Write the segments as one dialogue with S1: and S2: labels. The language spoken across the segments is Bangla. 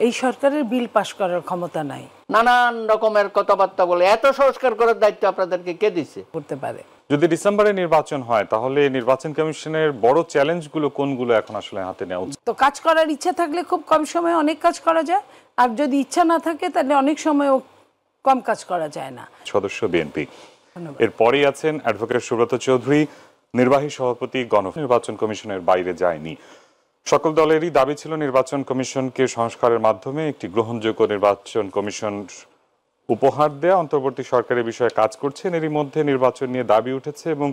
S1: এই সরকারের বিল পাশ করার ক্ষমতা নাই।
S2: নানান রকমের কথাবার্তা বলে এত সংস্কার করার দায়িত্ব আপনাদেরকে কে দিচ্ছে?
S1: করতে পারে।
S3: যদি ডিসেম্বরে নির্বাচন হয় তাহলে নির্বাচন কমিশনের বড় চ্যালেঞ্জগুলো কোনগুলো এখন আসলে হাতে নেওয়া উচিত?
S1: তো কাজ করার ইচ্ছা থাকলে খুব কম সময়ে অনেক কাজ করা যায়, আর যদি ইচ্ছা না থাকে তাহলে অনেক সময়ও কম কাজ করা যায় না।
S3: সদস্য বিএনপি, এরপরই আছেন অ্যাডভোকেট সুব্রত চৌধুরী, নির্বাহী সভাপতি নির্বাচন কমিশনের বাইরে যায়নি। সকল দলেরই দাবি ছিল নির্বাচন কমিশনকে সংস্কারের মাধ্যমে একটি গ্রহণযোগ্য নির্বাচন কমিশন উপহার দেয়া। অন্তর্বর্তী সরকারের বিষয়ে কাজ করছেন, এরই মধ্যে নির্বাচন নিয়ে দাবি উঠেছে এবং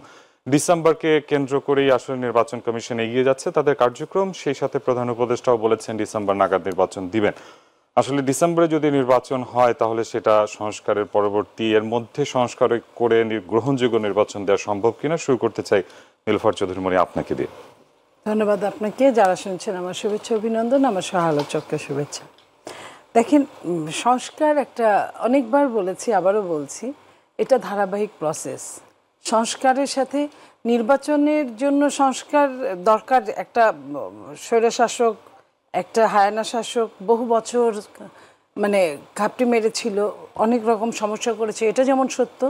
S3: ডিসেম্বরকে কেন্দ্র করেই আসলে নির্বাচন কমিশন এগিয়ে যাচ্ছে তাদের কার্যক্রম। সেই সাথে প্রধান উপদেষ্টাও বলেছেন ডিসেম্বর নাগাদ নির্বাচন দিবেন। আসলে ডিসেম্বরে যদি নির্বাচন হয় তাহলে সেটা সংস্কারের পরবর্তী এর মধ্যে সংস্কার করে গ্রহণযোগ্য নির্বাচন দেওয়া সম্ভব কিনা শুরু করতে চাই নীলুফার চৌধুরী মনি আপনাকে দিয়ে।
S1: ধন্যবাদ আপনাকে। যারা শুনছেন আমার শুভেচ্ছা অভিনন্দন, আমার সহ আলোচককে শুভেচ্ছা। দেখেন, সংস্কার একটা অনেকবার বলেছি, আবারও বলছি, এটা ধারাবাহিক প্রসেস। সংস্কারের সাথে নির্বাচনের জন্য সংস্কার দরকার। একটা স্বৈরশাসক, একটা হায়ানা শাসক বহু বছর মানে ঘাপটি মেরেছিল, অনেক রকম সমস্যা করেছে, এটা যেমন সত্য,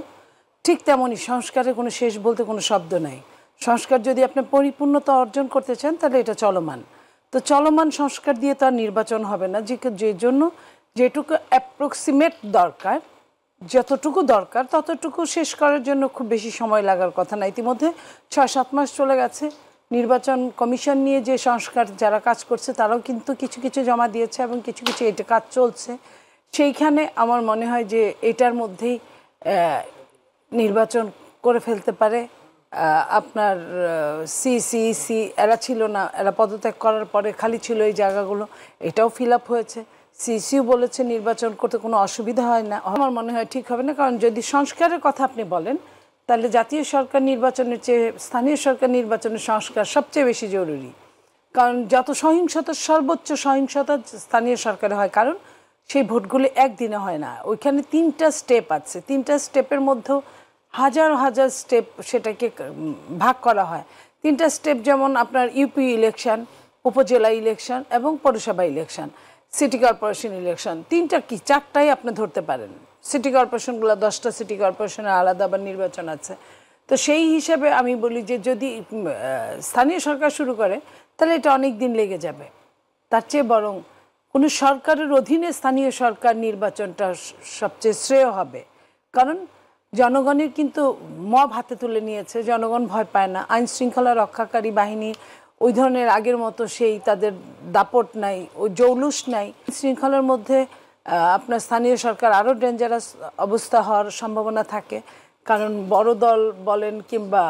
S1: ঠিক তেমনই সংস্কারের কোনো শেষ বলতে কোনো শব্দ নাই। সংস্কার যদি আপনি পরিপূর্ণতা অর্জন করতে চান তাহলে এটা চলমান। তো চলমান সংস্কার দিয়ে তো আর নির্বাচন হবে না, যে জন্য যেটুকু অ্যাপ্রক্সিমেট দরকার, যতটুকু দরকার ততটুকু শেষ করার জন্য খুব বেশি সময় লাগার কথা না। ইতিমধ্যে 6-7 মাস চলে গেছে। নির্বাচন কমিশন নিয়ে যে সংস্কার যারা কাজ করছে তারাও কিন্তু কিছু কিছু জমা দিয়েছে এবং কিছু কিছু এটা কাজ চলছে। সেইখানে আমার মনে হয় যে এটার মধ্যেই নির্বাচন করে ফেলতে পারে। আপনার সিসি এরা ছিল না, এরা পদত্যাগ করার পরে খালি ছিল এই জায়গাগুলো, এটাও ফিল আপ হয়েছে। সিসিও বলেছে নির্বাচন করতে কোনো অসুবিধা হয় না। আমার মনে হয় ঠিক হবে না, কারণ যদি সংস্কারের কথা আপনি বলেন তাহলে জাতীয় সরকার নির্বাচনের চেয়ে স্থানীয় সরকার নির্বাচনের সংস্কার সবচেয়ে বেশি জরুরি। কারণ যত সহিংসতা, সর্বোচ্চ সহিংসতা স্থানীয় সরকারে হয়, কারণ সেই ভোটগুলি একদিনে হয় না। ওইখানে 3টা স্টেপ আছে, 3টা স্টেপের মধ্যেও হাজার হাজার স্টেপ সেটাকে ভাগ করা হয়। 3টা স্টেপ যেমন আপনার ইউপি ইলেকশন, উপজেলা ইলেকশন এবং পৌরসভা ইলেকশন, সিটি কর্পোরেশন ইলেকশন। 3টা কি 4টাই আপনি ধরতে পারেন। সিটি কর্পোরেশনগুলো 10টা সিটি কর্পোরেশনের আলাদা আবার নির্বাচন আছে। তো সেই হিসেবে আমি বলি যে যদি স্থানীয় সরকার শুরু করে তাহলে এটা অনেক দিন লেগে যাবে। তার চেয়ে বরং কোনো সরকারের অধীনে স্থানীয় সরকার নির্বাচনটা সবচেয়ে শ্রেয় হবে। কারণ জনগণের কিন্তু মব হাতে তুলে নিয়েছে, জনগণ ভয় পায় না। আইন শৃঙ্খলা রক্ষাকারী বাহিনী ওই ধরনের আগের মতো সেই তাদের দাপট নাই, ওই জৌলুস নাই। শৃঙ্খলার মধ্যে আপনার স্থানীয় সরকার আরও ডেঞ্জারাস অবস্থা হওয়ার সম্ভাবনা থাকে। কারণ বড় দল বলেন কিংবা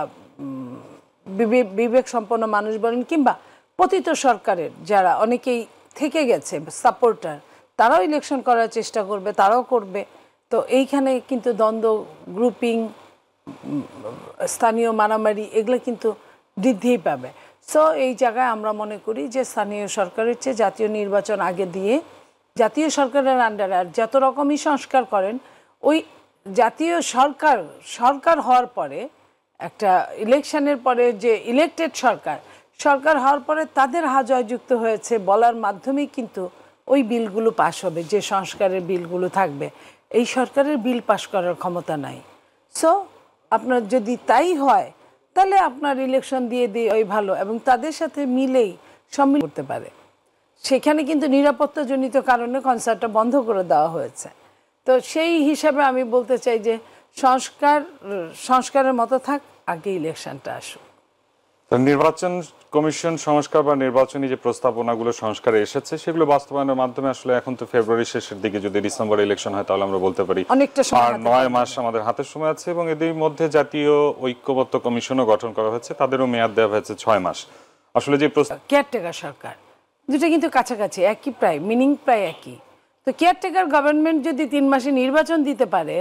S1: বিবেক সম্পন্ন মানুষ বলেন কিংবা পতিত সরকারের যারা অনেকেই থেকে গেছে সাপোর্টার, তারাও ইলেকশন করার চেষ্টা করবে, তারাও করবে। তো এইখানে কিন্তু দ্বন্দ্ব, গ্রুপিং, স্থানীয় মারামারি এগুলো কিন্তু বৃদ্ধিই পাবে। সো এই জায়গায় আমরা মনে করি যে স্থানীয় সরকারের চেয়ে জাতীয় নির্বাচন আগে দিয়ে জাতীয় সরকারের আন্ডারে আর যত রকমই সংস্কার করেন, ওই জাতীয় সরকার হওয়ার পরে একটা ইলেকশনের পরে যে ইলেকটেড সরকার হওয়ার পরে তাদের জয়যুক্ত হয়েছে বলার মাধ্যমেই কিন্তু ওই বিলগুলো পাশ হবে, যে সংস্কারের বিলগুলো থাকবে। এই সরকারের বিল পাশ করার ক্ষমতা নাই। সো আপনার যদি তাই হয় তাহলে আপনার ইলেকশন দিয়ে ওই ভালো, এবং তাদের সাথে মিলেই সম্মিলিত করতে পারে। সেখানে কিন্তু নিরাপত্তাজনিত কারণে কনসার্টটা বন্ধ করে দেওয়া হয়েছে। তো সেই হিসাবে আমি বলতে চাই যে সংস্কারের মতো থাক, আগে ইলেকশনটা আসুক।
S3: নির্বাচন কমিশন সংস্কার বা নির্বাচনী যে প্রস্তাবনাগুলো সংস্কারে এসেছে সেগুলো বাস্তবায়নের মাধ্যমে আসলে এখন তো ফেব্রুয়ারি শেষের দিকে, যদি ডিসেম্বর ইলেকশন হয় তাহলে আমরা বলতে পারি
S1: অনেকটা সময়,
S3: 9 মাস আমাদের হাতের সময় আছে। এবং এদের মধ্যে জাতীয় ঐক্যবদ্ধ কমিশনও গঠন করা হয়েছে, তাদেরও মেয়াদ দেওয়া হয়েছে 6 মাস। আসলে যে
S1: কেয়ারটেকার সরকার দুটো কিন্তু কাছাকাছি একই, প্রায় মিনিং প্রায় একই। তো কেয়ারটেকার গভর্নমেন্ট যদি 3 মাসে নির্বাচন দিতে পারে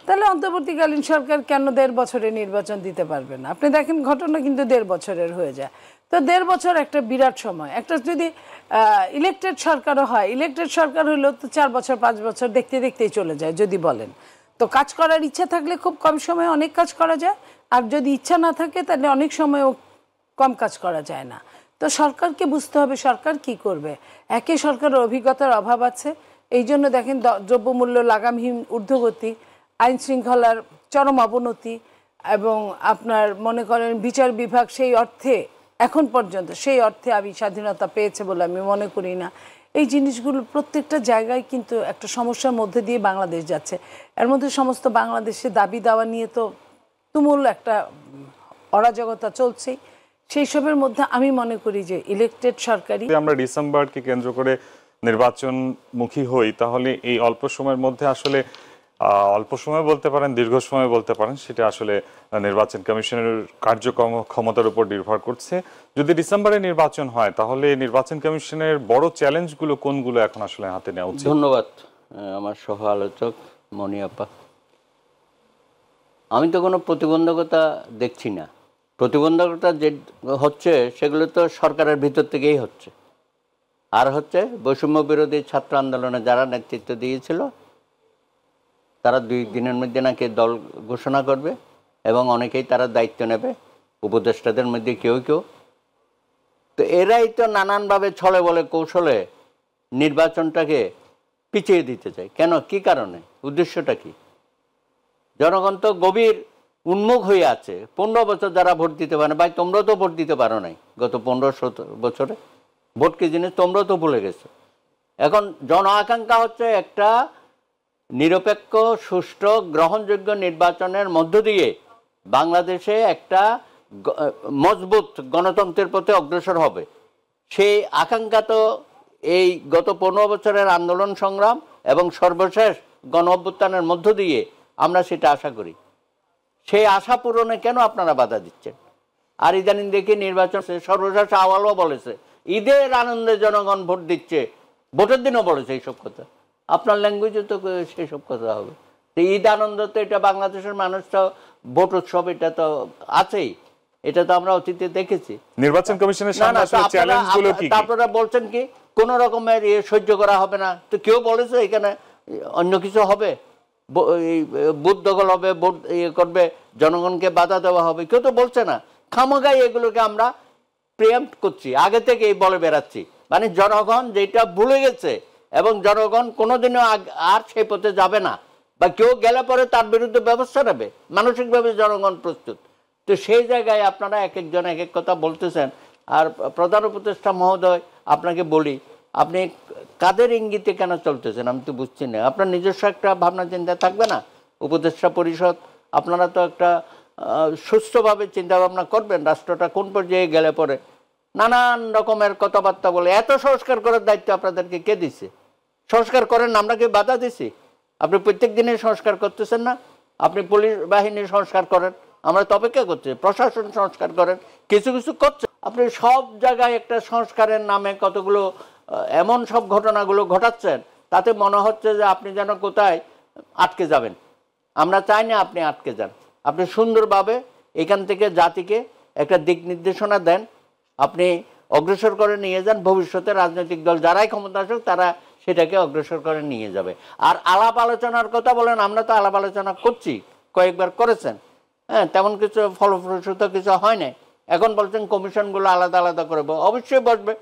S1: তাহলে অন্তর্বর্তীকালীন সরকার কেন 1.5 বছরে নির্বাচন দিতে পারবে না? আপনি দেখেন ঘটনা কিন্তু 1.5 বছরের হয়ে যায়। তো 1.5 বছর একটা বিরাট সময়। একটা যদি ইলেকটেড সরকারও হয়, ইলেকটেড সরকার হইলেও তো 4 বছর 5 বছর দেখতে দেখতেই চলে যায় যদি বলেন। তো কাজ করার ইচ্ছা থাকলে খুব কম সময়ে অনেক কাজ করা যায়, আর যদি ইচ্ছা না থাকে তাহলে অনেক সময়ও কম কাজ করা যায় না। তো সরকারকে বুঝতে হবে সরকার কি করবে। একে সরকারের অভিজ্ঞতার অভাব আছে, এই জন্য দেখেন দ্রব্যমূল্য লাগামহীন ঊর্ধ্বগতি, আইন শৃঙ্খলার চরম অবনতি, এবং আপনার মনে করেন বিচার বিভাগ সেই অর্থে এখন পর্যন্ত সেই অর্থে আমি স্বাধীনতা পেয়েছে বলে আমি মনে করি না। এই জিনিসগুলো প্রত্যেকটা জায়গায় কিন্তু একটা সমস্যার মধ্যে দিয়ে বাংলাদেশ যাচ্ছে। এর মধ্যে সমস্ত বাংলাদেশে দাবি দাওয়া নিয়ে তো তুমুল একটা অরাজকতা চলছেই। সেই সবের মধ্যে আমি মনে করি যে ইলেকটেড সরকারি,
S3: আমরা ডিসেম্বরকে কেন্দ্র করে নির্বাচনমুখী হই, তাহলে এই অল্প সময়ের মধ্যে আসলে অল্প সময় বলতে পারেন, দীর্ঘ সময় বলতে পারেন, সেটা আসলে নির্বাচন কমিশনের কার্যক্রম ক্ষমতার উপর নির্ভর করছে। যদি ডিসেম্বরে নির্বাচন হয় তাহলে নির্বাচন কমিশনের বড় চ্যালেঞ্জগুলো কোনগুলো এখন আসলে হাতে নেওয়া উচিত?
S2: ধন্যবাদ আমার সহ আলোচক মনি আপা। আমি তো কোনো প্রতিবন্ধকতা দেখছি না। প্রতিবন্ধকতা যে হচ্ছে সেগুলো তো সরকারের ভিতর থেকেই হচ্ছে, আর হচ্ছে বৈষম্য বিরোধী ছাত্র আন্দোলনে যারা নেতৃত্ব দিয়েছিল তারা 2 দিনের মধ্যে নাকি দল ঘোষণা করবে এবং অনেকেই তারা দায়িত্ব নেবে, উপদেষ্টাদের মধ্যে কেউ কেউ। তো এরাই তো নানানভাবে ছলে বলে কৌশলে নির্বাচনটাকে পিছিয়ে দিতে চায়। কেন, কি কারণে, উদ্দেশ্যটা কি? জনগণ তো গভীর উন্মুখ হয়ে আছে। 15 বছর যারা ভোট দিতে পারে, ভাই তোমরাও তো ভোট দিতে পারো নাই গত 15-17 বছরে। ভোট কি জিনিস তোমরাও তো ভুলে গেছো। এখন জন আকাঙ্ক্ষা হচ্ছে একটা নিরপেক্ষ, সুষ্ঠু, গ্রহণযোগ্য নির্বাচনের মধ্য দিয়ে বাংলাদেশে একটা মজবুত গণতন্ত্রের পথে অগ্রসর হবে। সেই আকাঙ্ক্ষা তো এই গত 15 বছরের আন্দোলন সংগ্রাম এবং সর্বশেষ গণ অভ্যুত্থানের মধ্য দিয়ে আমরা সেটা আশা করি। সেই আশা পূরণে কেন আপনারা বাধা দিচ্ছেন? আর ইদানিং দেখি নির্বাচন সর্বশেষ আওয়ালও বলেছে ঈদের আনন্দে জনগণ ভোট দিচ্ছে, ভোটের দিনও বলেছে এইসব কথা। আপনার ল্যাঙ্গুয়েজে তো সেই সব কথা হবে। তো ঈদ আনন্দ তো এটা বাংলাদেশের মানুষ তো ভোট উৎসব, এটা তো আছেই, এটা তো আমরা অতীতে দেখেছি।
S3: নির্বাচন কমিশনের সামনে আসলে চ্যালেঞ্জগুলো কি?
S2: আপনারা বলছেন কি কোন রকমের সহ্য করা হবে না? তো কেউ বলেছে এখানে অন্য কিছু হবে, বুথ দখল হবে, ভোট করবে, জনগণকে বাধা দেওয়া হবে? কেউ তো বলছে না। খামোগাই এগুলোকে আমরা প্রিএম্প্ট করছি, আগে থেকেই বলে বেড়াচ্ছি। মানে জনগণ যেটা ভুলে গেছে এবং জনগণ কোনোদিনও আর সেই পথে যাবে না, বা কেউ গেলে পরে তার বিরুদ্ধে ব্যবস্থা নেবে, মানসিকভাবে জনগণ প্রস্তুত। তো সেই জায়গায় আপনারা এক একজন এক এক কথা বলতেছেন। আর প্রধান উপদেষ্টা মহোদয়, আপনাকে বলি, আপনি কাদের ইঙ্গিতে কেন চলতেছেন আমি তো বুঝছি না। আপনার নিজস্ব একটা ভাবনা চিন্তা থাকবে না? উপদেষ্টা পরিষদ, আপনারা তো একটা সুস্থভাবে চিন্তা ভাবনা করবেন রাষ্ট্রটা কোন পর্যায়ে গেলে পরে। নানান রকমের কথাবার্তা বলে এত সংস্কার করার দায়িত্ব আপনাদেরকে কে দিচ্ছে? সংস্কার করেন, আমরা কি বাধা দিছি? আপনি প্রত্যেক দিনই সংস্কার করতেছেন না? আপনি পুলিশ বাহিনীর সংস্কার করেন, আমরা তো অপেক্ষা করছি। প্রশাসন সংস্কার করেন, কিছু কিছু করছে। আপনি সব জায়গায় একটা সংস্কারের নামে কতগুলো এমন সব ঘটনাগুলো ঘটাচ্ছেন, তাতে মনে হচ্ছে যে আপনি যেন কোথায় আটকে যাবেন। আমরা চাই না আপনি আটকে যান। আপনি সুন্দরভাবে এখান থেকে জাতিকে একটা দিক নির্দেশনা দেন, আপনি অগ্রসর করে নিয়ে যান। ভবিষ্যতে রাজনৈতিক দল যারাই ক্ষমতা আসুক তারা সেটাকে অগ্রসর করে নিয়ে যাবে। আর আলাপ আলোচনার কথা বলেন, আমরা তো আলাপ আলোচনা করছি, কয়েকবার করেছেন, হ্যাঁ, তেমন কিছু ফলপ্রসূ কিছু হয় নাই। এখন বলছেন কমিশনগুলো আলাদা আলাদা করে, অবশ্যই বসবে।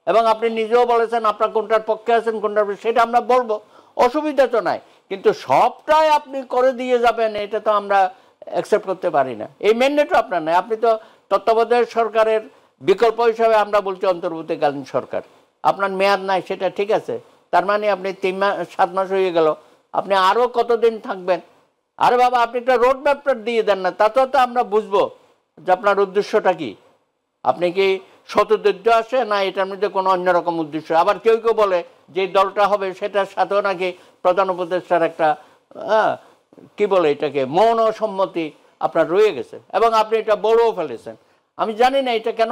S2: এবং আপনি নিজেও বলেছেন আপনার কোনটার পক্ষে আছেন কোনটার, সেটা আমরা বলবো, অসুবিধা তো নাই। কিন্তু সবটাই আপনি করে দিয়ে যাবেন, এটা তো আমরা অ্যাকসেপ্ট করতে পারি না। এই ম্যান্ডেটও আপনার নাই। আপনি তো তত্ত্বাবধায়ক সরকারের বিকল্প হিসাবে আমরা বলছি অন্তর্বর্তীকালীন সরকার। আপনার মেয়াদ নাই, সেটা ঠিক আছে, তার মানে আপনি 3 মাস 7 মাস হয়ে গেল, আপনি আরও কতদিন থাকবেন? আরে বাবা, আপনি একটা রোড ম্যাপটা দিয়ে দেন না, তাতেও তো আমরা বুঝবো যে আপনার উদ্দেশ্যটা কি। আপনি কি শতদৈর্ঘ্য আসে না এটার মধ্যে কোনো অন্যরকম উদ্দেশ্য? আবার কেউ কেউ বলে যে দলটা হবে সেটার সাথেও নাকি প্রধান উপদেষ্টার একটা কি বলে এটাকে মৌন সম্মতি আপনার রয়ে গেছে, এবং আপনি এটা বলেও ফেলেছেন। আমি জানি না এটা কেন